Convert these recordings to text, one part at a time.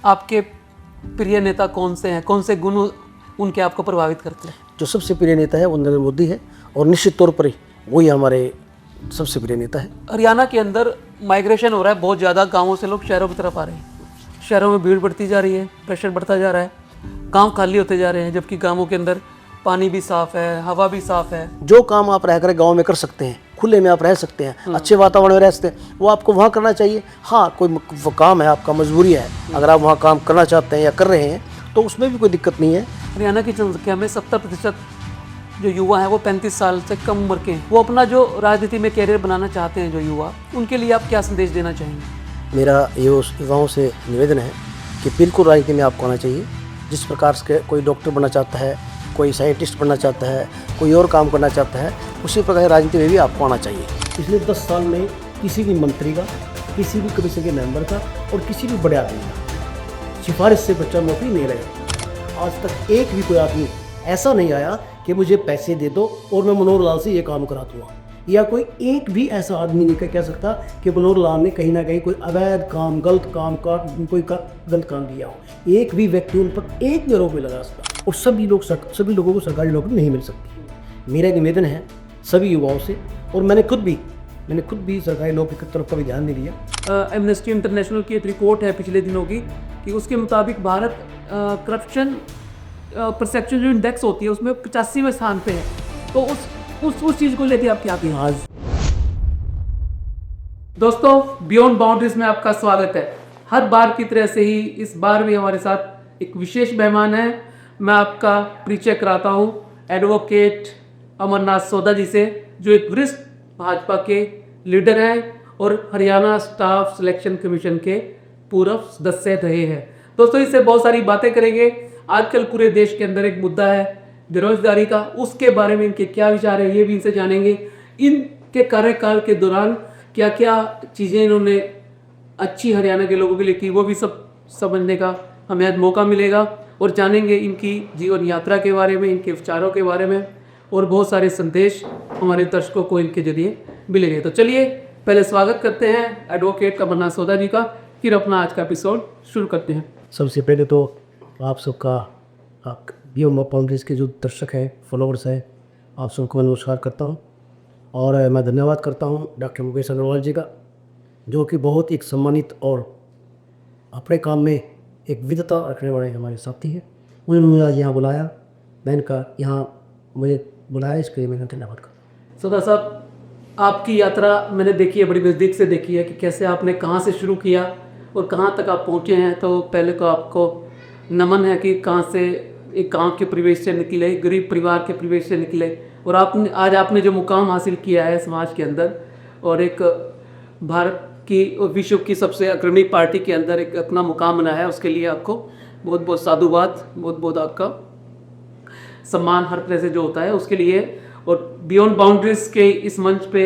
आपके प्रिय नेता कौन से हैं, कौन से गुण उनके आपको प्रभावित करते हैं? जो सबसे प्रिय नेता है वो नरेंद्र मोदी है और निश्चित तौर पर वही हमारे सबसे प्रिय नेता है। हरियाणा के अंदर माइग्रेशन हो रहा है बहुत ज़्यादा, गाँवों से लोग शहरों की तरफ आ रहे हैं, शहरों में भीड़ बढ़ती जा रही है, प्रेशर बढ़ता जा रहा है, गांव खाली होते जा रहे हैं, जबकि गांवों के अंदर पानी भी साफ है, हवा भी साफ है। जो काम आप रहकर गांव में कर सकते हैं, खुले में आप रह सकते हैं, अच्छे वातावरण में रह सकते हैं, वो आपको वहाँ करना चाहिए। हाँ, कोई वो काम है, आपका मजबूरी है, अगर आप वहाँ काम करना चाहते हैं या कर रहे हैं तो उसमें भी कोई दिक्कत नहीं है। हरियाणा की जनसंख्या में 70% जो युवा हैं वो 35 साल से कम उम्र के हैं। वो अपना जो राजनीति में कैरियर बनाना चाहते हैं जो युवा, उनके लिए आप क्या संदेश देना चाहेंगे? मेरा युवाओं से निवेदन है कि बिल्कुल राजनीति में आपको आना चाहिए। जिस प्रकार से कोई डॉक्टर बनना चाहता है, कोई साइंटिस्ट बनना चाहता है, कोई और काम करना चाहता है, उसी प्रकार राजनीति में भी आपको आना चाहिए। पिछले 10 साल में किसी भी मंत्री का, किसी भी कमीशन के मेंबर का और किसी भी बड़े आदमी का सिफारिश से बच्चा नौकरी नहीं रहेगा। आज तक एक भी कोई आदमी ऐसा नहीं आया कि मुझे पैसे दे दो और मैं मनोहर लाल से ये काम करा दूँगा, या कोई एक भी ऐसा आदमी नहीं कह सकता कि मनोहर लाल ने कहीं ना कहीं कोई अवैध काम, गलत काम का गलत काम किया हो। एक भी व्यक्ति उन पर एक भी आरोप नहीं लगा सकता और सभी लोगों को सरकारी नौकरी नहीं मिल सकती। मेरा निवेदन है सभी युवाओं से, और मैंने खुद भी सरकारी नौकरी की तरफ कभी ध्यान नहीं दिया। एमनेस्टी इंटरनेशनल की एक रिपोर्ट है पिछले दिनों की कि उसके मुताबिक भारत करप्शन परसेप्शन जो इंडेक्स होती है उसमें 85वें स्थान पे है। तो उस चीज़ को लेके आप क्या कहें? आज दोस्तों, बियॉन्ड बाउंड्रीज में आपका स्वागत है। हर बार की तरह से ही इस बार भी हमारे साथ एक विशेष मेहमान है। मैं आपका परिचय कराता हूँ एडवोकेट अमरनाथ सोदा जी से, जो एक वरिष्ठ भाजपा के लीडर हैं और हरियाणा स्टाफ सिलेक्शन कमीशन के पूर्व सदस्य रहे हैं। दोस्तों, इससे बहुत सारी बातें करेंगे। आजकल पूरे देश के अंदर एक मुद्दा है बेरोजगारी का, उसके बारे में इनके क्या विचार है ये भी इनसे जानेंगे। इनके कार्यकाल के दौरान क्या क्या चीज़ें इन्होंने अच्छी हरियाणा के लोगों के लिए की, वो भी सब समझने का हमें आज मौका मिलेगा, और जानेंगे इनकी जीवन यात्रा के बारे में, इनके विचारों के बारे में, और बहुत सारे संदेश हमारे दर्शकों को इनके जरिए मिलेंगे। तो चलिए पहले स्वागत करते हैं एडवोकेट अमरनाथ सोदा जी का, फिर अपना आज का एपिसोड शुरू करते हैं। सबसे पहले तो आप सबका बियॉन्ड बाउंड्रीज के जो दर्शक हैं, फॉलोअर्स हैं, आप सबको मैं नमस्कार करता हूं, और मैं धन्यवाद करता हूं डॉक्टर मुकेश अग्रवाल जी का, जो कि बहुत एक सम्मानित और अपने काम में एक विद्वता रखने वाले हमारे साथी हैं। उन्होंने मुझे आज यहाँ बुलाया, मैंने कहा यहाँ मुझे बुलाया, इसके लिए मैंने धन्यवाद कहा। सोदा साहब, आपकी यात्रा मैंने देखी है, बड़ी नज़दीक से देखी है कि कैसे आपने कहाँ से शुरू किया और कहाँ तक आप पहुँचे हैं। तो पहले तो आपको नमन है कि कहाँ से एक गांव के परिवेश से निकले, गरीब परिवार के परिवेश से निकले, और आपने जो मुकाम हासिल किया है समाज के अंदर, और एक भारत की और विश्व की सबसे अग्रणी पार्टी के अंदर एक अपना मुकाम बनाया है, उसके लिए आपको बहुत बहुत साधुवाद, बहुत बहुत आपका सम्मान हर तरह से जो होता है उसके लिए। और बियॉन्ड बाउंड्रीज के इस मंच पे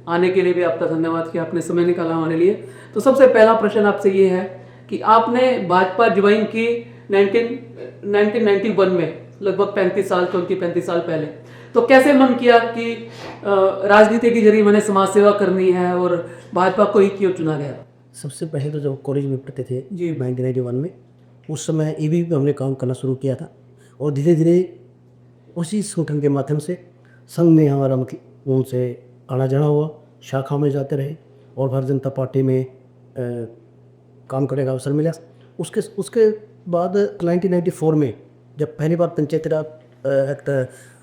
आने के लिए भी आपका धन्यवाद कि आपने समय निकाला हमारे लिए। तो सबसे पहला प्रश्न आपसे ये है कि आपने भाजपा ज्वाइन की 1991 में, लगभग 35 साल, 35 साल पहले। तो कैसे मन किया कि राजनीति के जरिए मैंने समाज सेवा करनी है और भाजपा को ही क्यों चुना गया? सबसे पहले तो जब कॉलेज में पढ़ते थे जी 1991 में, उस समय ईवी पे हमने काम करना शुरू किया था, और धीरे धीरे उसी संगठन के माध्यम से संघ में हमारा मतलब उनसे आना जाना हुआ, शाखा में जाते रहे और भारतीय जनता पार्टी में काम करने का अवसर मिला। उसके बाद 1994 में जब पहली बार पंचायती राज एक्ट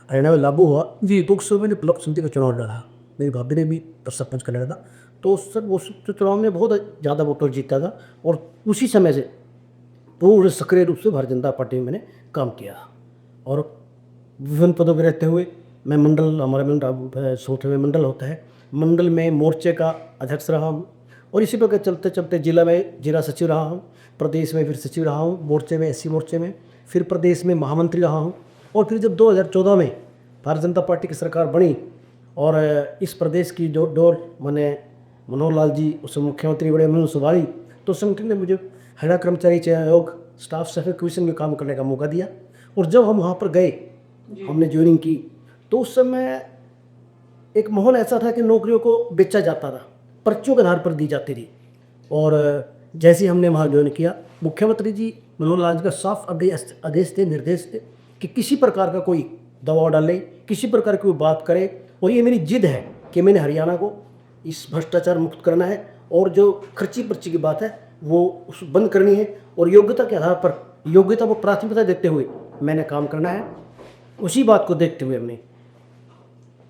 हरियाणा में लागू हुआ जी, तो उस समय मैंने ब्लॉक समिति का चुनाव लड़ा। मेरी भाभी ने भी सरपंच का लड़ा था, तो उस चुनाव में बहुत ज़्यादा वोटों जीता था, और उसी समय से पूरे सक्रिय रूप से भारतीय जनता पार्टी में मैंने काम किया। और विभिन्न पदों पर रहते हुए मैं मंडल, हमारे मंडल संगठन में मंडल होता है, मंडल में मोर्चे का अध्यक्ष रहा हूँ, और इसी प्रकार चलते चलते जिला में जिला सचिव रहा हूँ, प्रदेश में फिर सचिव रहा हूँ, मोर्चे में एससी मोर्चे में, फिर प्रदेश में महामंत्री रहा हूँ। और फिर जब 2014 में भारतीय जनता पार्टी की सरकार बनी और इस प्रदेश की जो डोर मैंने मनोहर लाल जी उस मुख्यमंत्री बड़े, मैंने संभाली, तो संगठन ने मुझे हरियाणा कर्मचारी चयन आयोग स्टाफ सेलेक्शन कमीशन में काम करने का मौका दिया। और जब हम वहाँ पर गए, हमने ज्वाइनिंग की, तो उस समय एक माहौल ऐसा था कि नौकरियों को बेचा जाता था, पर्चियों के आधार पर दी जाती थी। और जैसे ही हमने वहाँ ज्वाइन किया, मुख्यमंत्री जी मनोहर लाल जी का साफ आदेश थे, निर्देश थे कि किसी प्रकार का कोई दबाव डाले, किसी प्रकार की कोई बात करे। और ये मेरी जिद है कि मैंने हरियाणा को इस भ्रष्टाचार मुक्त करना है और जो खर्ची पर्ची की बात है वो उस बंद करनी है और योग्यता के आधार पर, योग्यता को प्राथमिकता देते हुए मैंने काम करना है। उसी बात को देखते हुए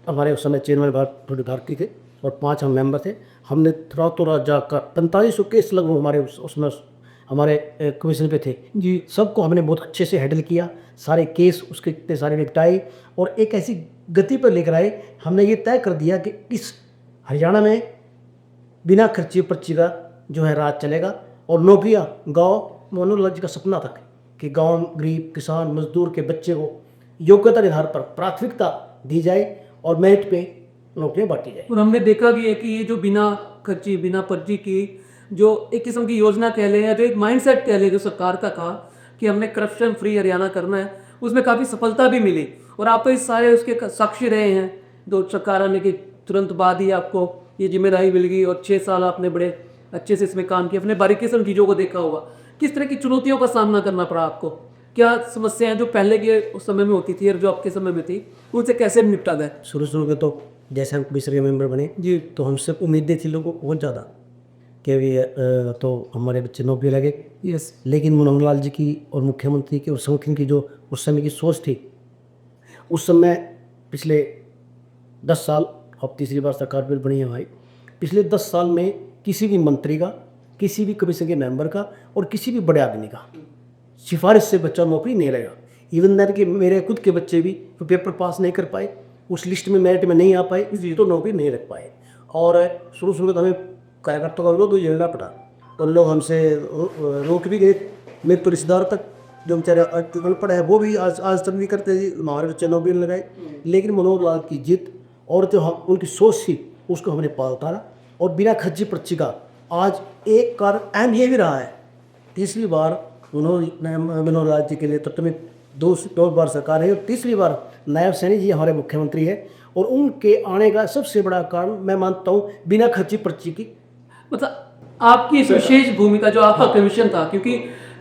हमारे उस समय चेयरमैन भारती थे और 5 हम मेंबर थे। हमने रातों रात जाकर 4500 केस लगभग हमारे उसमें हमारे कमीशन पे थे जी। सबको हमने बहुत अच्छे से हैंडल किया, सारे केस उसके इतने सारे निपटाए और एक ऐसी गति पर लेकर आए। हमने ये तय कर दिया कि इस हरियाणा में बिना खर्ची पर्ची का जो है राज चलेगा और नौकरियाँ गाँव, मनोहर लाल जी का सपना था कि गाँव गरीब किसान मजदूर के बच्चे को योग्यता के आधार पर प्राथमिकता दी जाए और मेरिट पे नौकरियाँ बांटी जाए। और हमने देखा भी है कि ये जो बिना खर्ची बिना पर्ची की जो एक किस्म की योजना कह लें या जो एक माइंडसेट कह लें जो सरकार का था कि हमने करप्शन फ्री हरियाणा करना है, उसमें काफ़ी सफलता भी मिली। और आप तो इस सारे उसके साक्षी रहे हैं। जो सरकार आने के तुरंत बाद ही आपको ये जिम्मेदारी मिल गई और 6 साल आपने बड़े अच्छे से इसमें काम किया, अपने बारीकी से उन चीज़ों को देखा होगा। किस तरह की चुनौतियों का सामना करना पड़ा आपको? क्या समस्याएं जो पहले के उस समय में होती थी और जो आपके समय में थी उनसे कैसे निपटा गया? शुरू में तो जैसे हम कमिश्नर के मेंबर बने जी, तो हमसे उम्मीदें थी लोगों को बहुत ज़्यादा कि तो हमारे बच्चे नौकरी लगे। यस, लेकिन मनोहर लाल जी की और मुख्यमंत्री की और संगठन की जो उस समय की सोच थी, उस समय पिछले 10 साल, अब तीसरी बार सरकार बिल बनी है हमारी, पिछले 10 साल में किसी भी मंत्री का, किसी भी कमीशन के मेंबर का और किसी भी बड़े आदमी का सिफारिश से बच्चा नौकरी नहीं रहेगा। इवन दैट कि मेरे खुद के बच्चे भी तो पेपर पास नहीं कर पाए, उस लिस्ट में मेरिट में नहीं आ पाए, इसलिए तो नौकरी नहीं रख पाए। और शुरू में तो हमें कार्यकर्ताओं का विरोध झेलना पड़ा, तो लोग हमसे रोक भी गए। मेरे तो रिश्तेदार तक जो बेचारे अनपढ़ है वो भी आज तक भी करते जी हमारे बच्चे नौकरी लगाए। लेकिन मनोहर लाल की जिद और जो हम उनकी सोच थी उसको हमने पार उतारा और बिना खर्ची पर्ची का आज एक कार्य अहम ये भी रहा है। तीसरी बार मनोहर लाल जी के लिए तो में 2 बार सरकार है और तीसरी बार नायब सैनी जी हमारे मुख्यमंत्री है और उनके आने का सबसे बड़ा कारण मैं मानता हूँ बिना खर्ची पर्ची की। मतलब आपकी इस विशेष भूमिका जो आपका कमीशन था, क्योंकि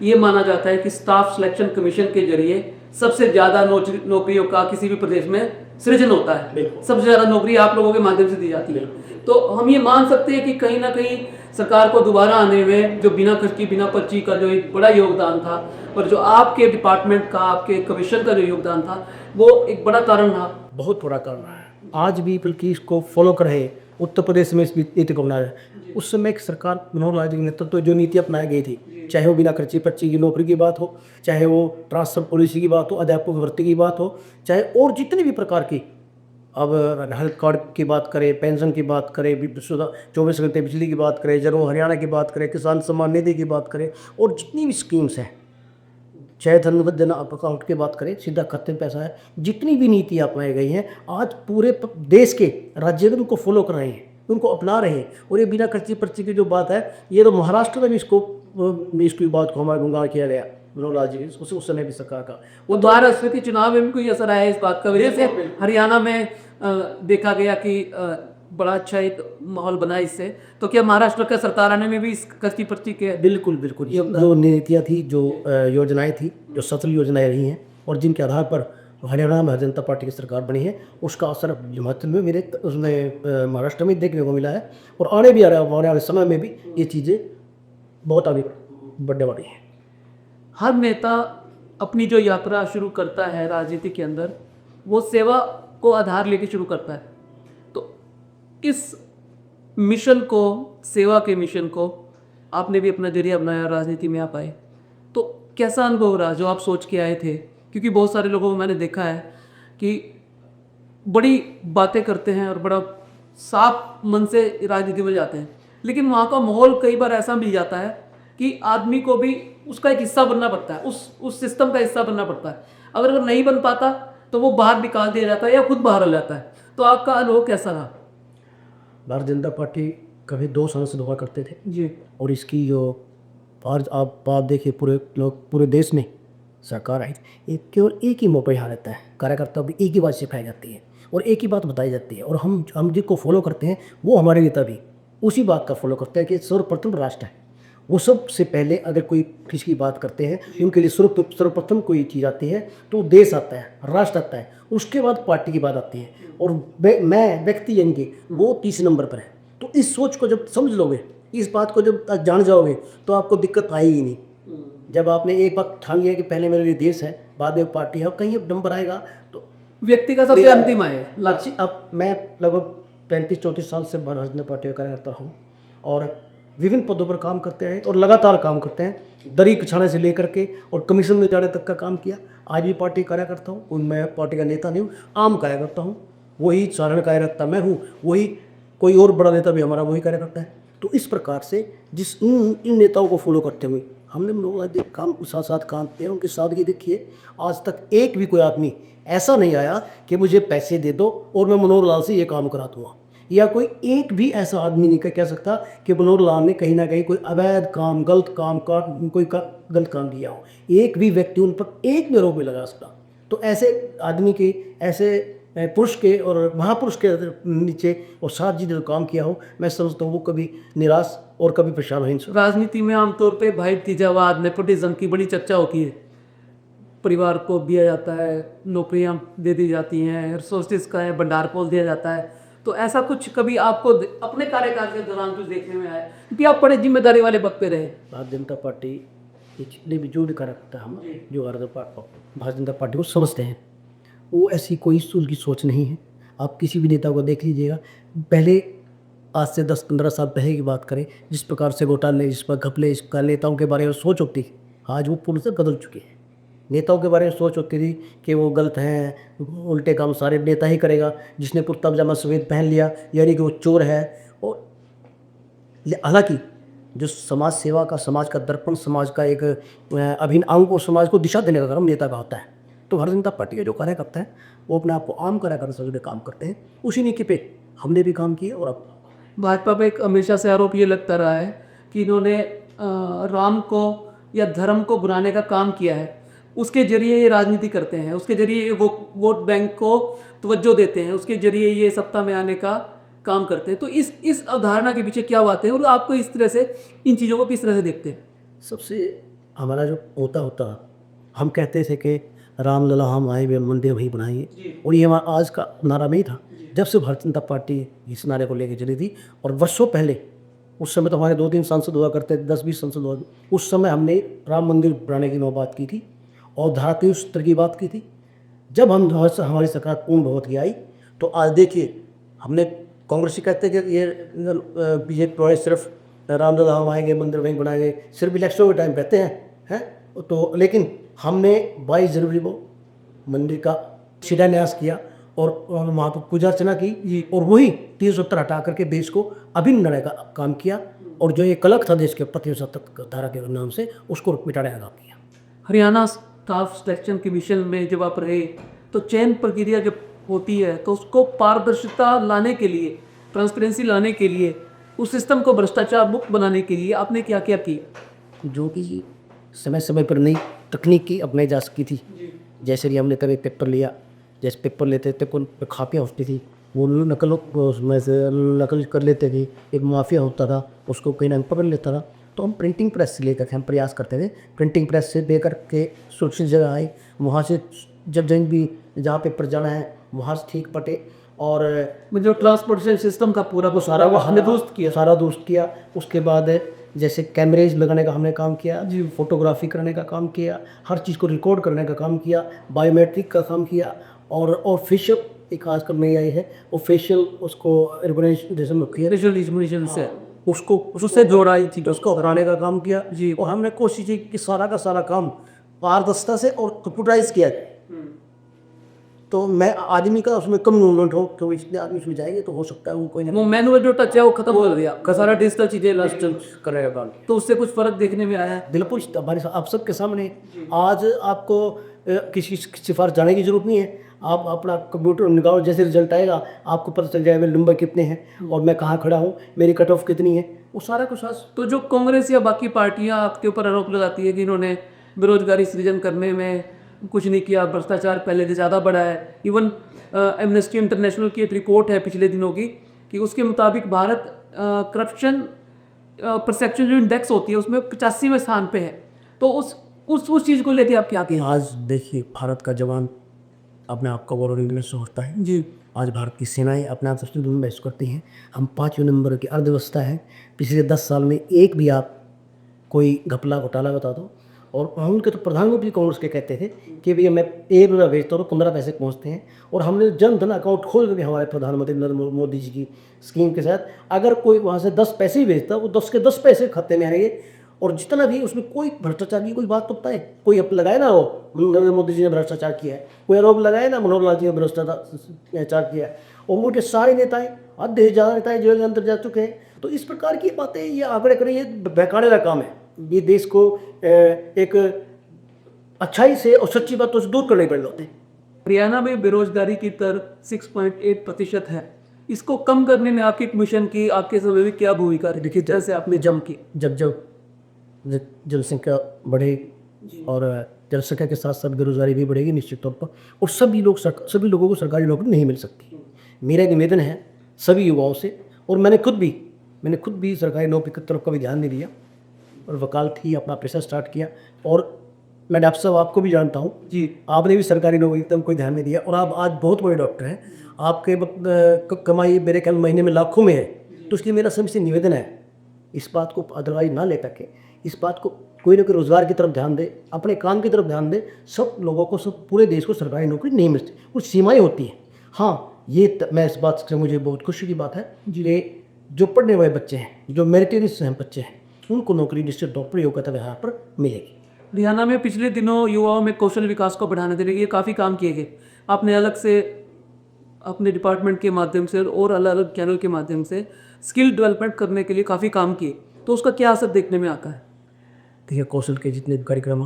ये माना जाता है कि स्टाफ सिलेक्शन कमीशन के जरिए सबसे ज़्यादा नौकरियों का किसी भी प्रदेश में सृजन होता है, सबसे ज़्यादा नौकरी आप लोगों के माध्यम से दी जाती है। तो हम ये मान सकते हैं कि कहीं ना कहीं सरकार को दोबारा आने में जो बिना खर्ची बिना पर्ची का जो एक बड़ा योगदान था और जो आपके डिपार्टमेंट का, आपके कमीशन का जो योगदान था, वो एक बड़ा कारण रहा। बहुत बड़ा कारण रहा है। आज भी बल्कि इसको फॉलो कर रहे उत्तर प्रदेश में इस नीति को अपना रहे। उस समय एक सरकार मनोहर लाल जी के नेतृत्व जो नीति अपनाई गई थी, चाहे वो बिना खर्ची पर्ची की नौकरी की बात हो, चाहे वो ट्रांसफर पॉलिसी की बात हो, अध्यापक भर्ती की बात हो, चाहे और जितनी भी प्रकार की, अब हेल्थ कार्ड की बात करें, पेंशन की बात करें, 24 घंटे बिजली की बात करें, जरो हरियाणा की बात करें, किसान सम्मान निधि की बात करें और जितनी भी स्कीम्स हैं, चाहे धन अकाउंट की बात करें, सीधा खाते में पैसा है, जितनी भी नीति अपनाई गई हैं आज पूरे देश के राज्य में उनको फॉलो कर रहे हैं, उनको अपना रहे हैं। और ये बिना खर्ची पर्ची की जो बात है, ये तो महाराष्ट्र में भी इसकी बात को हमारा गुणगान किया गया मनोहर लाल जी उस समय भी सरकार का। वो द्वारा चुनाव में भी कोई असर आया इस बात का वजह से हरियाणा में देखा गया कि बड़ा अच्छा एक माहौल बना इससे। तो क्या महाराष्ट्र का सरकार आने में भी इस खर्ची पर्ची के? बिल्कुल बिल्कुल, ये जो नीतियाँ थी, जो योजनाएं थी, जो सफल योजनाएं रही हैं और जिनके आधार पर हरियाणा में भारतीय जनता पार्टी की सरकार बनी है, उसका असर हिमाचल में मेरे उसमें महाराष्ट्र में देखने को मिला है और आने भी आ रहा है। आने वाले समय में भी ये चीज़ें बहुत आगे बढ़ने वाली हैं। हर नेता अपनी जो यात्रा शुरू करता है राजनीति के अंदर, वो सेवा को आधार लेके शुरू करता है। तो इस मिशन को, सेवा के मिशन को आपने भी अपना जरिया अपनाया, राजनीति में आप आए, तो कैसा अनुभव रहा जो आप सोच के आए थे? क्योंकि बहुत सारे लोगों को मैंने देखा है कि बड़ी बातें करते हैं और बड़ा साफ मन से राजनीति में जाते हैं, लेकिन वहाँ का माहौल कई बार ऐसा मिल जाता है कि आदमी को भी उसका एक हिस्सा बनना पड़ता है, उस सिस्टम का हिस्सा बनना पड़ता है। अगर वो नहीं बन पाता तो वो बाहर निकाल दिया जाता है या खुद बाहर आ जाता है। तो आपका अनुभव कैसा रहा? भारतीय जनता पार्टी कभी 2 सांसद हुआ करते थे जी, और इसकी जो आज आप बात देखिए, पूरे देश में सरकार आई थी, केवल एक ही मौका यहाँ रहता है, कार्यकर्ता भी एक ही बात सिखाई जाती है और एक ही बात बताई जाती है और हम जिसको फॉलो करते हैं वो हमारे नेता भी उसी बात का फॉलो करते हैं कि सर्वप्रथम राष्ट्र है वो सबसे पहले अगर कोई किसी की बात करते हैं, उनके लिए सर्वप्रथम कोई चीज़ आती है तो देश आता है, राष्ट्र आता है, उसके बाद पार्टी की बात आती है, और मैं व्यक्ति यानी कि वो तीसरे नंबर पर है। तो इस सोच को जब समझ लोगे, इस बात को जब जान जाओगे, तो आपको दिक्कत आएगी ही नहीं। जब आपने एक बात ठान लिया कि पहले मेरे लिए देश है, बाद में पार्टी है, और कहीं अब नंबर आएगा तो व्यक्ति का सबसे अंतिम है लक्ष्य। अब मैं लगभग 35-34 साल से भारतीय जनता पार्टी का कार्यकर्ता हूँ, और विभिन्न पदों पर काम करते हैं और लगातार काम करते हैं, दरी बिछाने से लेकर के और कमीशन में जाने तक का काम किया। आज भी पार्टी कार्यकर्ता हूँ, मैं पार्टी का नेता नहीं हूँ, आम कार्यकर्ता हूँ, वही साधारण कार्यकर्ता मैं हूँ, वही कोई और बड़ा नेता भी हमारा वही कार्यकर्ता है। तो इस प्रकार से इन नेताओं को फॉलो करते हुए हमने लोग काम साथ साथ काम किए, उनकी सादगी देखिए। आज तक एक भी कोई आदमी ऐसा नहीं आया कि मुझे पैसे दे दो और मैं मनोहर लाल से ये काम करा दूँगा, या कोई एक भी ऐसा आदमी नहीं कह सकता कि मनोहर लाल ने कहीं ना कहीं कोई अवैध काम, गलत काम का गलत काम किया हो। एक भी व्यक्ति उन पर एक भी आरोप नहीं लगा सकता। तो ऐसे आदमी के, ऐसे पुरुष के और महापुरुष के नीचे और साथ जी ने जो काम किया हो, मैं समझता हूँ वो कभी निराश और कभी परेशान नहीं। राजनीति में आमतौर पे भाई तीजावाद, नेपोटिज्म की बड़ी चर्चा होती है। परिवार को दिया जाता है, नौकरियां दे दी जाती हैं, रिसोर्सेज का है, भंडारपोल दिया जाता है। तो ऐसा कुछ कभी आपको अपने कार्यकाल के दौरान कुछ देखने में आया, क्योंकि आप बड़े जिम्मेदारी वाले पद पे रहे? भारतीय जनता पार्टी जितने भी जो भी कार्यकर्ता हम जो भारतीय जनता पार्टी को समझते हैं, वो ऐसी कोई उनकी सोच नहीं है। आप किसी भी नेता को देख लीजिएगा, पहले आज से 10-15 साल पहले की बात करें, जिस प्रकार से घोटाले, जिस पर घपले, इस प्रकार नेताओं के बारे में सोच होती थी, आज वो पूर्ण से बदल चुके हैं। नेताओं के बारे में सोच होती थी कि वो गलत हैं, उल्टे काम सारे नेता ही करेगा, जिसने कुर्ता पजामा सफ़ेद पहन लिया यानी कि वो चोर है। और हालांकि जो समाज सेवा का, समाज का दर्पण, समाज का एक अभिन्न अंग और समाज को दिशा देने का काम नेता का होता है। तो भारतीय जनता पार्टी के जो कार्यकर्ता हैं वो अपने आप को आम कार्यकर्ता समझ के काम करते हैं। उसी नीति पे हमने भी काम किए। और अब भाजपा पे एक हमेशा से आरोप ये लगता रहा है कि इन्होंने राम को या धर्म को बुलाने का काम किया है, उसके जरिए ये राजनीति करते हैं, उसके जरिए ये वोट बैंक को तवज्जो देते हैं, उसके जरिए ये सत्ता में आने का काम करते हैं। तो इस अवधारणा के पीछे क्या बात है, और आपको इस तरह से इन चीज़ों को किस तरह से देखते हैं? सबसे हमारा जो होता हम कहते थे कि राम लला हम आए वे मंदिर वहीं बनाएंगे, और ये हमारा आज का नारा नहीं था। जब से भारतीय जनता पार्टी इस नारे को लेकर चली थी, और वर्षों पहले, उस समय तो हमारे 2-3 सांसद हुआ करते थे, 10-20 सांसद हुआ, उस समय हमने राम मंदिर बनाने की बात की थी और धारा 370 की बात की थी। जब हमारी सरकार पूर्ण बहुमत की आई, तो आज देखिए हमने कांग्रेसी कहते हैं कि ये बीजेपी वाले सिर्फ राम लला हम आएंगे मंदिर वहीं बनाएंगे, सिर्फ इलेक्शन के टाइम कहते हैं तो लेकिन हमने 22 जनवरी को मंदिर का शिलान्यास किया और वहाँ पर पूजा अर्चना की, और वही 370 हटा करके देश को अभिन्न बनाने का काम किया, और जो ये कलंक था देश के प्रतिशत धारा के नाम से, उसको मिटाने का काम किया। हरियाणा स्टाफ सिलेक्शन कमीशन में जब आप रहे, तो चयन प्रक्रिया जब होती है तो उसको पारदर्शिता लाने के लिए, ट्रांसपेरेंसी लाने के लिए, उस सिस्टम को भ्रष्टाचार मुक्त बनाने के लिए आपने क्या क्या किया? जो कि समय समय पर नई तकनीक की अपनाई जा सकी थी। जैसे कि हमने कभी पेपर लिया, जैसे पेपर लेते थे कोई खापियाँ होती थी, वो उसमें से नकल कर लेते थे। एक माफिया होता था, उसको कहीं ना पकड़ लेता था। तो हम प्रिंटिंग प्रेस से लेकर के हम प्रयास करते थे, प्रिंटिंग प्रेस से लेकर के सुरक्षित जगह आए, वहाँ से जब जहाँ पेपर जाना है वहाँ से ठीक पटे, और जो ट्रांसपोर्टेशन सिस्टम का पूरा सारा वो हमने दुरुस्त किया। उसके बाद जैसे कैमरेज लगाने का हमने काम किया जी, फोटोग्राफी करने का काम किया, हर चीज़ को रिकॉर्ड करने का काम किया, बायोमेट्रिक का काम किया, और फेशियल एक आजकल नई आई है, वो फेशियल उसको रिकॉग्निशन से उससे जोड़ा ही थी, उसको हटाने का काम किया जी। और हमने कोशिश की कि सारा का सारा काम पारदर्शिता से और कंप्यूटराइज किया जाए। तो मैं आदमी का उसमें कम मूवमेंट हो, क्योंकि इतने आदमी उसमें जाएंगे तो हो सकता है वो कोई वो मैनुअल जो टच है वो खत्म कर दिया, सारा डिजिटल चीज़ें लास्ट करेगा काम। तो उससे कुछ फर्क देखने में आया है? बिल्कुल, हमारे आप सबके सामने आज आपको किसी सिफारिश जाने की जरूरत नहीं है। आप अपना कंप्यूटर निकालो, जैसे रिजल्ट आएगा आपको पता चल जाएगा मेरे नंबर कितने हैं और मैं कहाँ खड़ा हूँ, मेरी कट ऑफ कितनी है, वो सारा कुछ। तो जो कांग्रेस या बाकी पार्टियां आपके ऊपर आरोप लगाती है कि इन्होंने बेरोजगारी सृजन करने में कुछ नहीं किया, भ्रष्टाचार पहले से ज़्यादा बढ़ा है, इवन एमनेस्टी इंटरनेशनल की एक रिपोर्ट है पिछले दिनों की कि उसके मुताबिक भारत करप्शन परसेप्शन जो इंडेक्स होती है उसमें 85वें स्थान पे है। तो उस चीज़ को लेके आप क्या कि आज देखिए भारत का जवान अपने आप को गौरवान्वित सोचता है। जी आज भारत की सेनाएं अपने आप सबसे दुनिया महसूस करती हैं। हम 5वें नंबर की अर्थव्यवस्था है। पिछले 10 साल में एक भी आप कोई घपला घोटाला बता दो। और उनके तो प्रधानमंत्री कांग्रेस के कहते थे कि भैया मैं 1 रुपया भेजता हूँ तो 15 पैसे पहुँचते हैं। और हमने जन धन अकाउंट खोल करके हमारे प्रधानमंत्री नरेंद्र मोदी जी की स्कीम के साथ अगर कोई वहाँ से 10 पैसे ही भेजता वो 10 के 10 पैसे खाते में आएंगे। और जितना भी उसमें कोई भ्रष्टाचार की कोई बात तो बताए, कोई अब लगाए ना हो नरेंद्र मोदी जी ने भ्रष्टाचार किया है, कोई आरोप लगाए ना मनोहर लाल जी ने भ्रष्टाचार किया है। और वो के सारे नेताएं आधे ज़्यादा नेताएं जेल के अंदर जा चुके हैं। तो इस प्रकार की बातें ये आंकड़े करें, ये बहकाने का काम है। ये देश को एक अच्छाई से और सच्ची बातों से दूर करने पड़े होते हैं। हरियाणा में बेरोजगारी की दर 6.8% है। इसको कम करने में आपकी कमीशन की आपके समय में क्या भूमिका रही? देखिए, जैसे आपने जम की जब जनसंख्या बढ़ेगी और जनसंख्या के साथ साथ बेरोजगारी भी बढ़ेगी निश्चित तौर पर, और सभी लोगों को सरकारी नौकरी नहीं मिल सकती। मेरा निवेदन है सभी युवाओं से, और मैंने खुद भी सरकारी नौकरी की तरफ कभी ध्यान नहीं दिया और वकालत ही अपना पेशा स्टार्ट किया। और मैं डॉक्टर साहब आपको भी जानता हूँ जी आपने भी सरकारी नौकरी की तरफ कोई ध्यान नहीं दिया, और आप आज बहुत बड़े डॉक्टर हैं। आपके कमाई मेरे ख्याल महीने में लाखों में है। तो इसलिए मेरा सबसे निवेदन है इस बात को अदरवाइज ना ले करके इस बात को कोई ना कोई रोज़गार की तरफ ध्यान दे, अपने काम की तरफ ध्यान दे। सब लोगों को, सब पूरे देश को सरकारी नौकरी नहीं मिलती, कुछ सीमाएं होती हैं। हाँ, मैं इस बात से मुझे बहुत खुशी की बात है कि जो पढ़ने वाले बच्चे हैं, जो मेरिटोरियस हैं बच्चे हैं, उनको नौकरी निश्चित तौर पर योग्यता यहाँ पर मिलेगी। हरियाणा में पिछले दिनों युवाओं में कौशल विकास को बढ़ाने के लिए काफ़ी काम किए गए। आपने अलग से अपने डिपार्टमेंट के माध्यम से और अलग अलग चैनल के माध्यम से स्किल डेवलपमेंट करने के लिए काफ़ी काम किए। तो उसका क्या असर देखने में आता है? देखिए, कौशल के जितने भी कार्यक्रम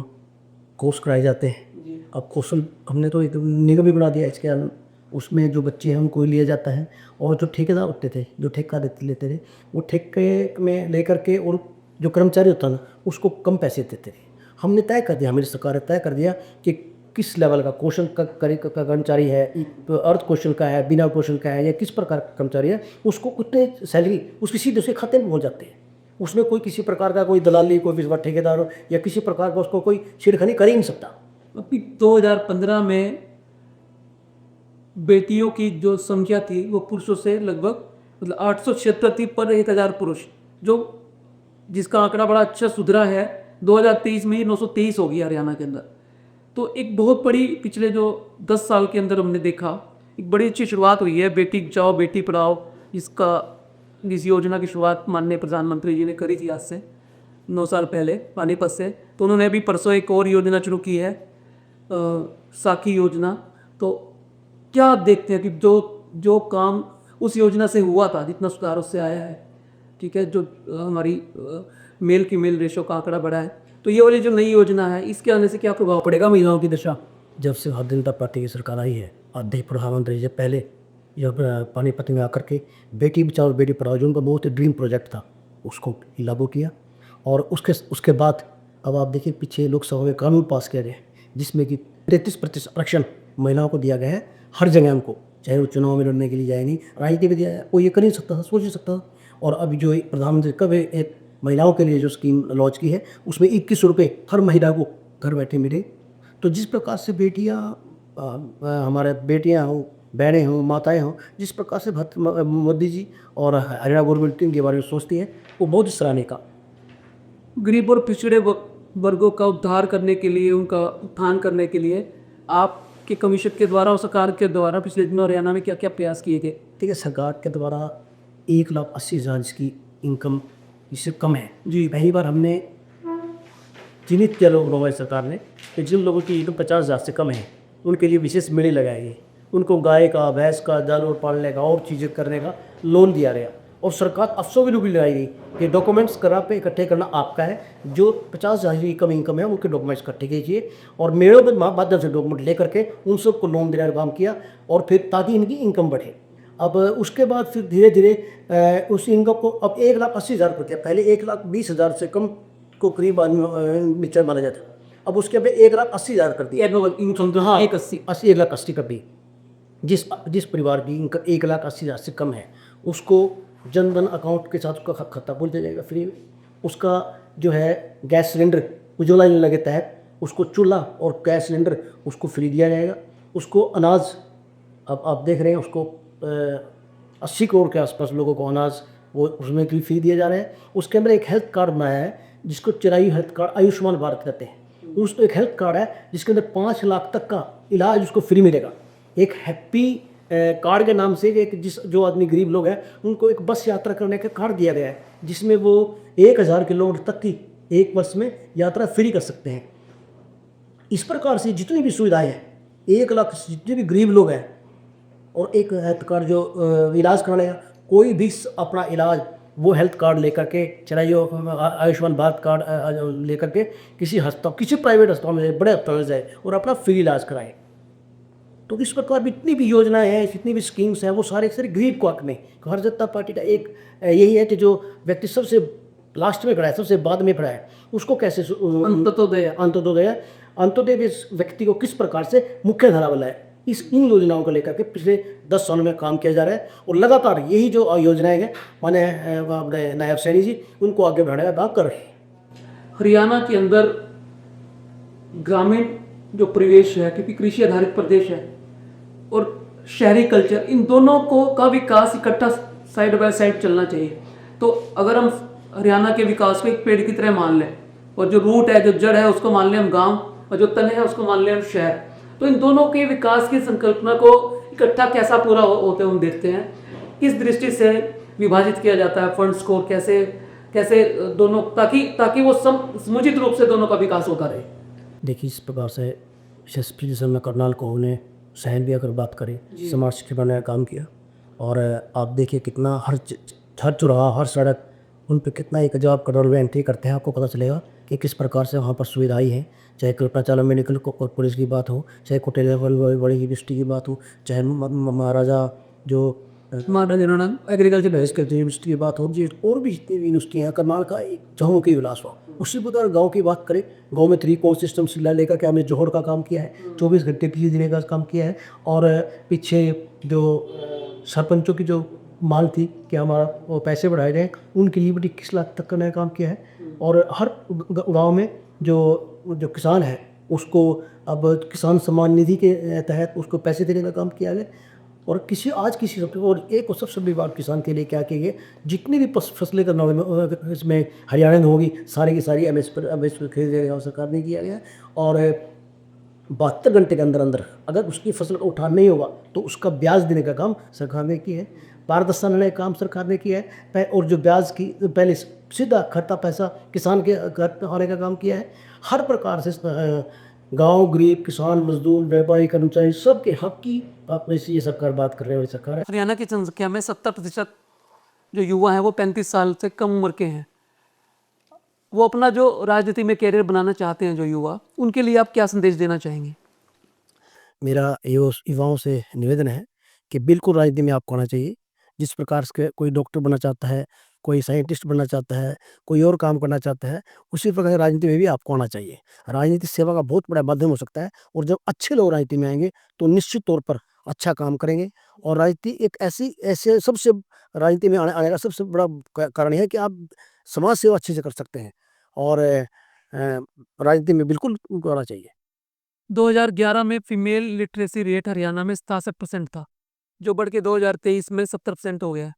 कोर्स कराए जाते हैं, अब कौशल हमने तो एक निगम भी बना दिया इसके अंदर। उसमें जो बच्चे हैं उनको लिया जाता है, और जो ठेकेदार होते थे, जो ठेका लेते थे, वो ठेके में लेकर के, और जो कर्मचारी होता ना उसको कम पैसे देते थे। हमने तय कर दिया, हमारी सरकार ने तय कर दिया कि किस लेवल का कौशल का कर्मचारी है, अर्ध कौशल का है, बिना कौशल का है, या किस प्रकार का कर्मचारी है, उसको उतने सैलरी उसके सीधे उसके खाते में हो जाते हैं। उसमें कोई किसी प्रकार का कोई दलाली, कोई विश्वास ठेकेदार हो या किसी प्रकार का उसको कोई छेड़खानी कर ही नहीं सकता। अभी 2015 में बेटियों की जो संख्या थी वो पुरुषों से लगभग 876 थी पर 1000 पुरुष, जिसका आंकड़ा बड़ा अच्छा सुधरा है। 2023 में 923 हो गई हरियाणा के अंदर। तो एक बहुत बड़ी पिछले जो 10 साल के अंदर हमने देखा एक बड़ी अच्छी शुरुआत हुई है बेटी बचाओ बेटी पढ़ाओ, जिस योजना की शुरुआत माननीय प्रधानमंत्री जी ने करी थी आज से 9 साल पहले पानीपत से। तो उन्होंने अभी परसों एक और योजना शुरू की है, साखी योजना। तो क्या आप देखते हैं कि जो काम उस योजना से हुआ था, जितना सुधार उससे आया है, ठीक है, जो हमारी मेल फीमेल रेशो का आंकड़ा बढ़ा है, तो ये वाली जो नई योजना है इसके आने से क्या प्रभाव पड़ेगा महिलाओं की दशा? जब से भारतीय जनता पार्टी की सरकार आई है, आधे प्रधानमंत्री जी पहले जब पानीपत में आकर के बेटी बचाओ बेटी पढ़ाओ जो उनका बहुत ही ड्रीम प्रोजेक्ट था उसको लागू किया। और उसके बाद अब आप देखिए पीछे लोकसभा में कानून पास किया गया जिसमें कि 33% आरक्षण महिलाओं को दिया गया है हर जगह उनको, चाहे वो चुनाव में लड़ने के लिए जाए, नहीं राजनीति में दिया है, वो ये कर नहीं सकता था, सोच नहीं सकता था। और अभी जो प्रधानमंत्री कब एक महिलाओं के लिए जो स्कीम लॉन्च की है उसमें 21 रुपये हर महिला को घर बैठे मिले। तो जिस प्रकार से बेटियाँ हमारे बेटियाँ हों, बहनें हों, माताएं हों, जिस प्रकार से मोदी जी और हरियाणा गवर्नमेंट के बारे में सोचती है वो बहुत सराहनीय का। गरीब और पिछड़े वर्गों का उद्धार करने के लिए, उनका उत्थान करने के लिए आपके कमीशन के द्वारा और सरकार के द्वारा पिछले दिनों हरियाणा में क्या क्या प्रयास किए गए? ठीक है, सरकार के द्वारा 1,80,000 की इनकम इससे कम है जी। पहली बार हमने चिन्हित किया लोगों को सरकार ने कि जिन लोगों की इनकम 50,000 से कम है उनके लिए विशेष मेले लगाए गए, उनको गाय का, भैंस का, जानवर पालने का और चीज़ें करने का लोन दिया गया। और सरकार अफसों की ड्यूटी लगाई गई कि डॉक्यूमेंट्स करा पे इकट्ठे करना आपका है, जो 50,000 की कम इनकम है उनके डॉक्यूमेंट्स इकट्ठे कीजिए। और मेलों के माध्यम से डॉक्यूमेंट लेकर के उन सबको लोन देने का काम किया, और फिर ताकि इनकी इनकम बढ़े। अब उसके बाद फिर धीरे धीरे उस इनकम को अब 1,80,000 कर दिया। पहले 1,20,000 से कम को करीब आदमी माना जाता, अब उसके अब 1,80,000 कर दिया। हाँ, 1,80,000 कर दी। जिस परिवार की इनकम 1,80,000 से कम है उसको जन धन अकाउंट के साथ उसका खाता खुल जाएगा फ्री में। उसका जो है गैस सिलेंडर उज्ज्वला योजना के तहत उसको चूल्हा और गैस सिलेंडर उसको फ्री दिया जाएगा। उसको अनाज, अब आप देख रहे हैं उसको 80 करोड़ के आसपास लोगों को अनाज वो उसमें भी फ्री दिया जा रहा है। उसके अंदर एक हेल्थ कार्ड बनाया है जिसको चिरायु हेल्थ कार्ड, आयुष्मान भारत कहते हैं। उसको एक हेल्थ कार्ड है जिसके अंदर 5 लाख तक का इलाज उसको फ्री मिलेगा। एक हैप्पी कार्ड के नाम से एक जो आदमी गरीब लोग हैं उनको एक बस यात्रा करने का कार्ड दिया गया है जिसमें वो 1000 किलोमीटर तक की एक वर्ष में यात्रा फ्री कर सकते हैं। इस प्रकार से जितनी भी सुविधाएं हैं, 1 लाख जितने भी गरीब लोग हैं, और एक हेल्थ कार्ड जो इलाज कराने का कोई भी अपना इलाज वो हेल्थ कार्ड लेकर के, चाहे जो आयुष्मान भारत कार्ड लेकर के किसी प्राइवेट अस्पताल में जाए, बड़े अस्पताल में जाए और अपना फ्री इलाज कराए। तो इस प्रकार जितनी भी योजनाएं हैं, जितनी भी स्कीम्स हैं, वो सारे गरीब को हक में। भारतीय जनता पार्टी का एक यही है कि जो व्यक्ति सबसे लास्ट में खड़ा है, सबसे बाद में खड़ा है, उसको कैसे अंत्योदय इस व्यक्ति को किस प्रकार से मुख्य धारा वाला है, इन योजनाओं को लेकर के पिछले 10 सालों में काम किया जा रहा है। और लगातार यही जो योजनाएं हैं माने अपने नायब सैनी जी उनको आगे बढ़ाने का काम कर रहे हैं। हरियाणा के अंदर ग्रामीण जो परिवेश है, क्योंकि कृषि आधारित प्रदेश है, और शहरी कल्चर, इन दोनों को का विकास इकट्ठा साइड बाय साइड चलना चाहिए। तो अगर हम हरियाणा के विकास को एक पेड़ की तरह मान लें, और जो रूट है, जो जड़ है, उसको मान लें हम गांव, और जो तने है उसको मान लें हम शहर, तो इन दोनों के विकास की संकल्पना को इकट्ठा कैसा पूरा होते हम देखते हैं। किस दृष्टि से विभाजित किया जाता है फंड्स को, कैसे कैसे दोनों, ताकि वो समुचित रूप से दोनों का विकास होता रहे। देखिए, इस प्रकार से यशस्वी जैसे में करनाल को ने सहन भी अगर बात करें, समाज शिक्षा बनाने का काम किया। और आप देखिए कितना हर चौराहा, हर सड़क, उन पे कितना एक जब आप कटोल में एंट्री करते हैं आपको पता चलेगा कि किस प्रकार से वहाँ पर सुविधाएं हैं। चाहे कल्पना चावला मेडिकल कॉलेज की बात हो, चाहे कोटेला बड़ी यूनिवर्सिटी की बात हो, चाहे महाराजा एग्रीकल्चर यूनिवर्सिटी की बात हो, जी, और भी जितनी भी यूनिवर्सिटी हैं, करनाल का एक जहाँ की विलास हो। उसी प्रकार गांव की बात करें, गांव में 3 कोर सिस्टम से लेकर के हमने जोहर का काम किया है, 24 घंटे बिजली देने का काम किया है। और पीछे जो सरपंचों की जो मांग थी कि हमारा वो पैसे बढ़ाए जाएँ, उनके लिए भी 21 लाख तक का नया काम किया है। और हर गाँव में जो किसान है उसको अब किसान सम्मान निधि के तहत उसको पैसे देने का काम किया गया। और और एक और सबसे बड़ी बात किसान के लिए क्या की गई, जितनी भी फसलें करना इसमें हरियाणा में होगी सारी की सारी एमएस पर खरीद गया सरकार ने किया गया। और 72 घंटे के अंदर अंदर अगर उसकी फसल को उठाना नहीं होगा तो उसका ब्याज देने का काम सरकार ने किया है। पारदर्शिता लाने का काम सरकार ने किया है। और जो ब्याज की पहले सीधा खाता पैसा किसान के घर आने का काम किया है। हर प्रकार से गांव, गरीब, किसान, मजदूर, व्यापारी, कर्मचारी सबके हक की अपने से ये सरकार बात कर रही है। सरकार है हरियाणा की जनसंख्या में 70% जो युवा हैं वो 35 साल से कम उम्र के हैं। वो अपना जो राजनीति में कैरियर बनाना चाहते हैं जो युवा, उनके लिए आप क्या संदेश देना चाहेंगे? मेरा युवाओं से निवेदन है कि बिल्कुल राजनीति में आपको आना चाहिए। जिस प्रकार से कोई डॉक्टर बनना चाहता है, कोई साइंटिस्ट बनना चाहता है, कोई और काम करना चाहता है, उसी प्रकार राजनीति में भी आपको आना चाहिए। राजनीति सेवा का बहुत बड़ा माध्यम हो सकता है। और जब अच्छे लोग राजनीति में आएंगे तो निश्चित तौर पर अच्छा काम करेंगे। और राजनीति एक ऐसे सबसे राजनीति में आने का सबसे बड़ा कारण है कि आप समाज सेवा अच्छे से कर सकते हैं। और राजनीति में बिल्कुल उनको आना चाहिए। 2011 में फीमेल लिटरेसी रेट हरियाणा में 67% था, जो बढ़ के 2023 में 70% हो गया है,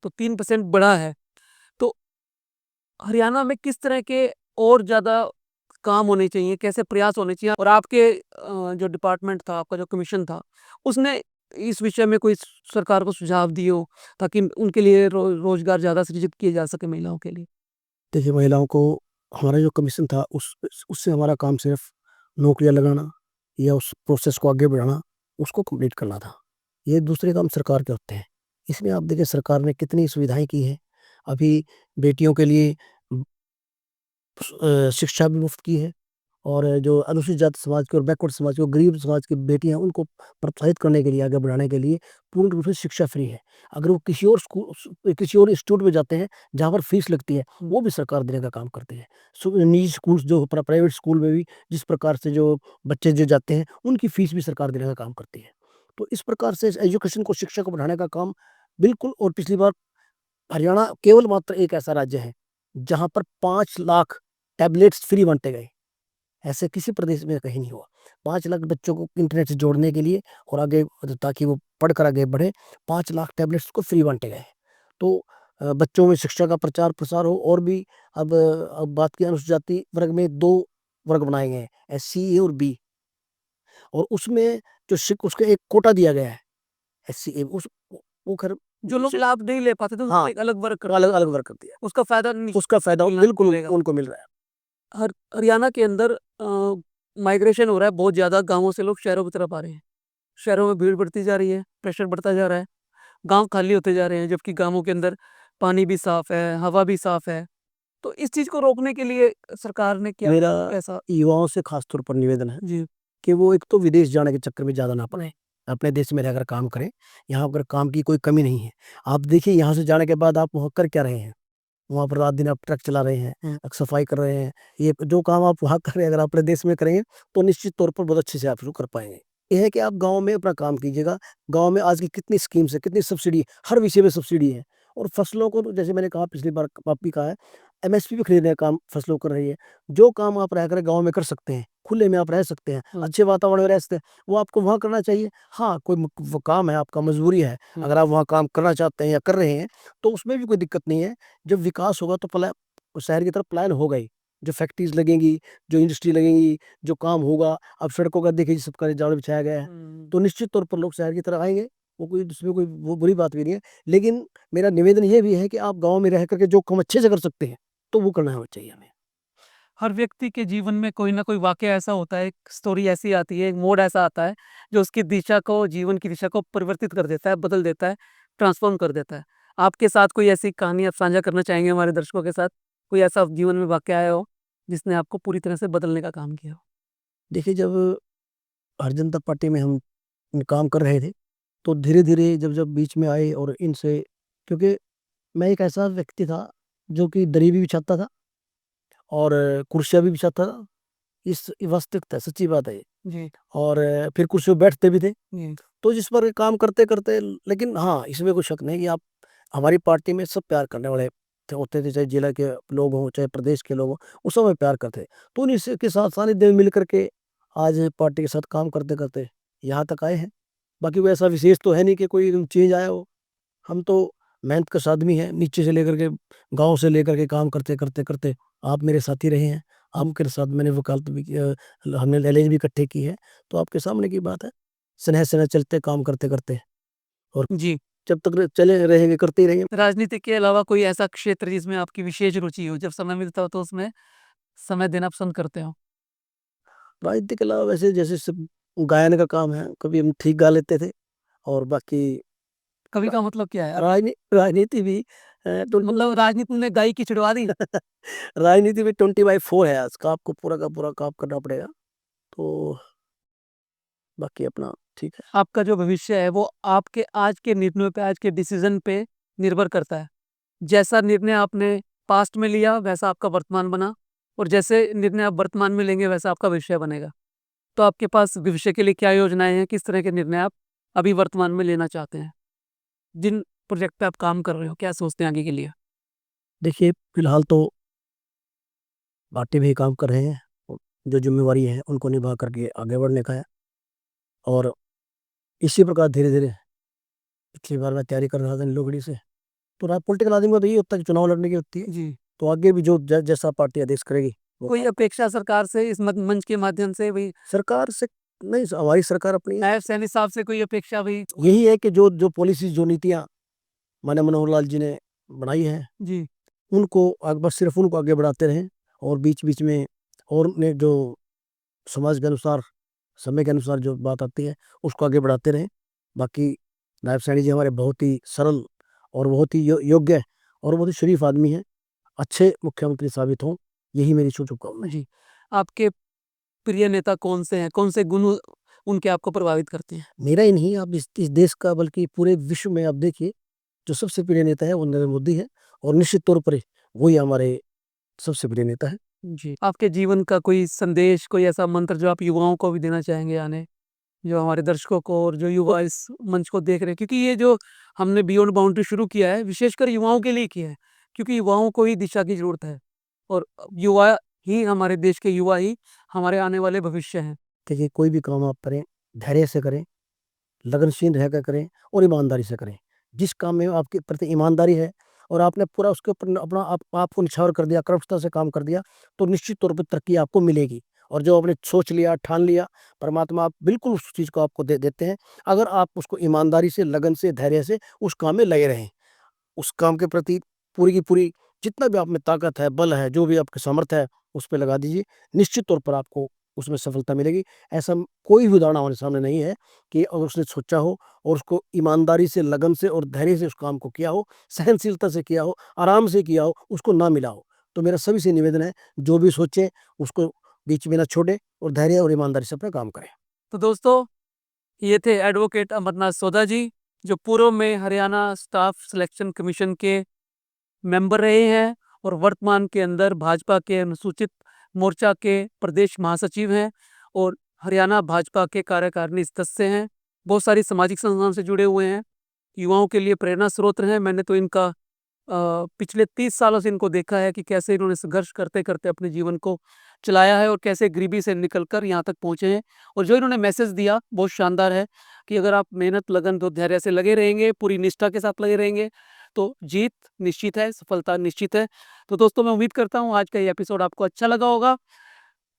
तो 3% बढ़ा है। तो हरियाणा में किस तरह के और ज़्यादा काम होने चाहिए, कैसे प्रयास होने चाहिए? और आपके जो डिपार्टमेंट था, आपका जो कमीशन था, उसने इस विषय में कोई सरकार को सुझाव दिए हो ताकि उनके लिए रोजगार ज़्यादा सृजित किए जा सके महिलाओं के लिए? देखिए, महिलाओं को हमारा जो कमीशन था उससे हमारा काम सिर्फ नौकरियां लगाना या उस प्रोसेस को आगे बढ़ाना, उसको कंप्लीट करना था। ये दूसरे काम सरकार के होते हैं। इसमें आप देखिए सरकार ने कितनी सुविधाएं की हैं। अभी बेटियों के लिए शिक्षा भी मुफ्त की है। और जो अनुसूचित जाति समाज के और बैकवर्ड समाज के और गरीब समाज की बेटियां हैं उनको प्रोत्साहित करने के लिए, आगे बढ़ाने के लिए पूर्ण रूप से शिक्षा फ्री है। अगर वो किसी और इंस्टीट्यूट में जाते हैं जहाँ पर फीस लगती है, वो भी सरकार देने का काम करते हैं। निजी स्कूल, जो प्राइवेट स्कूल में भी जिस प्रकार से जो बच्चे जो जाते हैं उनकी फीस भी सरकार देने का काम करती है। तो इस प्रकार से एजुकेशन को, शिक्षा को बढ़ाने का काम बिल्कुल। और पिछली बार हरियाणा केवल मात्र एक ऐसा राज्य है जहाँ पर 5 लाख टैबलेट्स फ्री बांटे गए। ऐसे किसी प्रदेश में कहीं नहीं हुआ। 5 लाख बच्चों को इंटरनेट से जोड़ने के लिए और आगे ताकि वो पढ़कर आगे बढ़े, 5 लाख टैबलेट्स को फ्री बांटे गए। तो बच्चों में शिक्षा का प्रचार प्रसार हो। और भी अब बात की, अनुसूचित जाति वर्ग में 2 वर्ग बनाए गए हैं, एससी ए और बी। और उसमें जो उसका एक कोटा दिया गया है, एससी ए, उस वो खैर जो लोग लाभ नहीं ले पाते थे उसको हाँ, एक अलग वर्ग कर अलग अलग वर्ग कर दिया, उसका फायदा नहीं उसका फायदा मिलना बिल्कुल मिलेगा। उनको मिल रहा है। हरियाणा के अंदर माइग्रेशन हो रहा है बहुत ज़्यादा, गाँवों से लोग शहरों की तरफ आ रहे हैं। शहरों में भीड़ बढ़ती जा रही है, प्रेशर बढ़ता जा रहा है, गाँव खाली होते जा रहे हैं, जबकि गाँवों के अंदर पानी भी साफ़ है, हवा भी साफ़ है। तो इस चीज़ को रोकने के लिए सरकार ने क्या मेरा ऐसा युवाओं से खास तौर पर निवेदन है जी, कि वो एक तो विदेश जाने के चक्कर में ज़्यादा ना पड़े, अपने देश में रहकर काम करें। यहाँ पर काम की कोई कमी नहीं है। आप देखिए, यहाँ से जाने के बाद आप वहाँ कर क्या रहे हैं? वहाँ पर रात दिन आप ट्रक चला रहे हैं, सफाई कर रहे हैं। ये जो काम आप वहाँ कर रहे हैं, अगर आप अपने देश में करेंगे तो निश्चित तौर पर बहुत अच्छे से आप शुरू कर पाएँगे। ये है कि आप गाँव में अपना काम कीजिएगा। गाँव में आज की कितनी स्कीम्स है, कितनी सब्सिडी, हर विषय में सब्सिडी है। और फसलों को तो जैसे मैंने कहा पिछली बार, आप भी कहा है, एमएसपी पे खरीदने का काम फसलों को कर रही है। जो काम आप रहकर गाँव में कर सकते हैं, खुले में आप रह सकते हैं, अच्छे वातावरण में रह सकते हैं, वो आपको वहाँ करना चाहिए। हाँ, कोई वो काम है आपका, मजबूरी है, अगर आप वहाँ काम करना चाहते हैं या कर रहे हैं, तो उसमें भी कोई दिक्कत नहीं है। जब विकास होगा तो शहर की तरफ पलायन होगा ही। जो फैक्ट्रीज लगेंगी, जो इंडस्ट्री लगेंगी, जो काम होगा, अब सड़कों का देखिए सबका जाल बिछाया गया है, तो निश्चित तौर पर लोग शहर की तरफ आएंगे। वो कोई इसमें कोई वो बुरी बात भी नहीं है। लेकिन मेरा निवेदन ये भी है कि आप गाँव में रह करके जो काम अच्छे से कर सकते हैं, तो वो करना हमें चाहिए हमें। हर व्यक्ति के जीवन में कोई ना कोई वाक़या ऐसा होता है, एक स्टोरी ऐसी आती है, एक मोड़ ऐसा आता है, जो उसकी दिशा को, जीवन की दिशा को परिवर्तित कर देता है, बदल देता है, ट्रांसफ़ॉर्म कर देता है। आपके साथ कोई ऐसी कहानी आप साझा करना चाहेंगे हमारे दर्शकों के साथ? कोई ऐसा जीवन में वाक़या आया हो, जिसने आपको पूरी तरह से बदलने का काम किया हो? देखिए, जब भारतीय जनता पार्टी में हम काम कर रहे थे, तो धीरे-धीरे जब बीच में आए और इनसे, क्योंकि मैं एक ऐसा व्यक्ति था जो कि दरी भी बिछाता था और कुर्सियाँ भी बिछाता था। इस वास्तविकता है, सच्ची बात है ये। जी, और फिर कुर्सी पे बैठते भी थे। जी, तो जिस पर काम करते-करते, लेकिन हाँ, इसमें कोई शक नहीं कि आप, हमारी पार्टी में सब प्यार करने वाले होते थे, चाहे जिला के लोग हों, चाहे प्रदेश के लोग हों, वो सब हमें प्यार करते। तो उन्हीं से के साथ सानिध्य में मिल कर के आज पार्टी के साथ काम करते-करते यहाँ तक आए हैं। बाकी कोई ऐसा विशेष तो है नहीं कि कोई एकदम चेंज आया हो। हम तो मेहनतकश आदमी हैं, नीचे से लेकर के, गाँव से लेकर के काम करते आप मेरे साथी रहे हैं। आपके साथ मैंने वकालत भी हमने नॉलेज भी इकट्ठे की है। तो आपके सामने की बात है। स्नेह-स्नेह चलते काम करते-करते, और जी। जब तक चले रहेंगे, करते ही रहेंगे। राजनीति के अलावा कोई ऐसा क्षेत्र जिसमें आपकी विशेष रुचि हो, जब समय मिलता हो तो उसमें समय देना पसंद करते हो? राजनीति के अलावा वैसे जैसे सब गायन का काम है, कभी हम ठीक गा लेते थे। और बाकी कवि का मतलब क्या है? राजनीति भी मतलब राजनीति में गायकी छिड़वा दी? राजनीति भी 20/4 है आज का, आपको पूरा का पूरा काम करना पड़ेगा। तो बाकी अपना ठीक है। आपका जो भविष्य है वो आपके आज के निर्णयों पे, आज के डिसीज़न पे निर्भर करता है। जैसा निर्णय आपने पास्ट में लिया वैसा आपका वर्तमान बना और जैसे निर्णय आप वर्तमान में लेंगे वैसा आपका भविष्य बनेगा। तो आपके पास भविष्य के लिए क्या योजनाएँ हैं? किस तरह के निर्णय आप अभी वर्तमान में लेना चाहते हैं? जिन प्रोजेक्ट पे आप काम कर रहे हो, क्या सोचते हैं आगे के लिए? देखिए, फिलहाल तो पार्टी में ही काम कर रहे हैं, और जो ज़िम्मेवारी है उनको निभा करके आगे बढ़ने का है। और इसी प्रकार धीरे-धीरे, पिछली बार मैं तैयारी कर रहा था लोहड़ी से, तो पॉलिटिकल आदमी का तो यही होता है कि चुनाव लड़ने की होती है। जी। तो आगे भी जो जैसा पार्टी आदेश करेगी वो कोई अपेक्षा सरकार से इस मंच के माध्यम से भी सरकार से नहीं, हमारी सरकार अपनी है। नायब सैनी साहब से कोई अपेक्षा भी यही है कि जो जो पॉलिसीज़, जो नीतियाँ माननीय मनोहर लाल जी ने बनाई हैं, जी, उनको बस सिर्फ़ उनको आगे बढ़ाते रहें। और बीच-बीच में और ने जो समाज के अनुसार, समय के अनुसार जो बात आती है, उसको आगे बढ़ाते रहें। बाकी नायब सैनी जी हमारे बहुत ही सरल और बहुत ही योग्य और बहुत ही शरीफ आदमी हैं। अच्छे मुख्यमंत्री साबित हों, यही मेरी शुभकामनाएँ हैं। जी। आपके प्रिय नेता कौन से हैं? कौन से गुण उनके आपको प्रभावित करते हैं? मेरा ही नहीं, आप इस देश का, बल्कि पूरे विश्व में आप देखिए, जो सबसे प्रिय नेता है वो नरेंद्र मोदी है। और निश्चित तौर पर वही हमारे सबसे प्रिय नेता है। जी। आपके जीवन का कोई संदेश, कोई ऐसा मंत्र जो आप युवाओं को भी देना चाहेंगे आने? जो हमारे दर्शकों को और जो युवा इस मंच को देख रहे हैं, क्योंकि ये जो हमने बियॉन्ड बाउंड्री शुरू किया है विशेषकर युवाओं के लिए किया है, क्योंकि युवाओं को ही दिशा की ज़रूरत है और युवा ही हमारे देश के युवा ही हमारे आने वाले भविष्य हैं। देखिए, कोई भी काम आप करें, धैर्य से करें, लगनशील रहकर करें और ईमानदारी से करें। जिस काम में आपके प्रति ईमानदारी है और आपने पूरा उसके ऊपर अपना आप को निछावर कर दिया, कर्मठता से काम कर दिया, तो निश्चित तौर पे तरक्की आपको मिलेगी। और जो आपने सोच लिया, ठान लिया, परमात्मा आप बिल्कुल उस चीज़ को आपको दे देते हैं, अगर आप उसको ईमानदारी से, लगन से, धैर्य से उस काम में लगे रहें। उस काम के प्रति पूरी की पूरी जितना भी आप में ताकत है, बल है, जो भी आपकी सामर्थ्य है, उस पे लगा दीजिए। निश्चित तौर पर आपको उसमें सफलता मिलेगी। ऐसा कोई भी उदाहरण हमारे सामने नहीं है कि अगर उसने सोचा हो और उसको ईमानदारी से, लगन से और धैर्य से उस काम को किया हो, सहनशीलता से किया हो, आराम से किया हो, उसको ना मिला हो। तो मेरा सभी से निवेदन है, जो भी सोचे उसको बीच में ना छोड़े और धैर्य और ईमानदारी से अपना काम करें। तो दोस्तों, ये थे एडवोकेट अमरनाथ सोधा जी, जो पूर्व में हरियाणा स्टाफ सिलेक्शन कमीशन के मेंबर रहे हैं और वर्तमान के अंदर भाजपा के अनुसूचित मोर्चा के प्रदेश महासचिव हैं और हरियाणा भाजपा के कार्यकारिणी सदस्य हैं। बहुत सारी सामाजिक संस्थाओं से जुड़े हुए हैं, युवाओं के लिए प्रेरणा स्रोत हैं। मैंने तो इनका पिछले 30 सालों से इनको देखा है कि कैसे इन्होंने संघर्ष करते-करते अपने जीवन को चलाया है और कैसे गरीबी से निकलकर यहाँ तक पहुँचे हैं। और जो इन्होंने मैसेज दिया बहुत शानदार है कि अगर आप मेहनत, लगन और धैर्य से लगे रहेंगे, पूरी निष्ठा के साथ लगे रहेंगे, तो जीत निश्चित है, सफलता निश्चित है। तो दोस्तों, मैं उम्मीद करता हूँ आज का ये एपिसोड आपको अच्छा लगा होगा।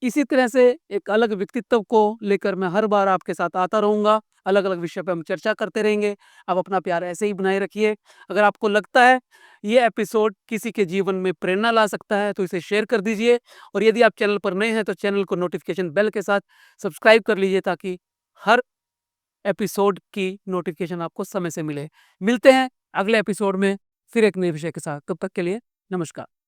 इसी तरह से एक अलग व्यक्तित्व को लेकर मैं हर बार आपके साथ आता रहूँगा। अलग-अलग विषय पे हम चर्चा करते रहेंगे। आप अपना प्यार ऐसे ही बनाए रखिए। अगर आपको लगता है ये एपिसोड किसी के जीवन में प्रेरणा ला सकता है, तो इसे शेयर कर दीजिए और यदि आप चैनल पर नए हैं, तो चैनल को नोटिफ़िकेशन बेल के साथ सब्सक्राइब कर लीजिए ताकि हर एपिसोड की नोटिफ़िकेशन आपको समय से मिले। मिलते हैं अगले एपिसोड में फिर एक नए विषय के साथ। तब तक के लिए नमस्कार।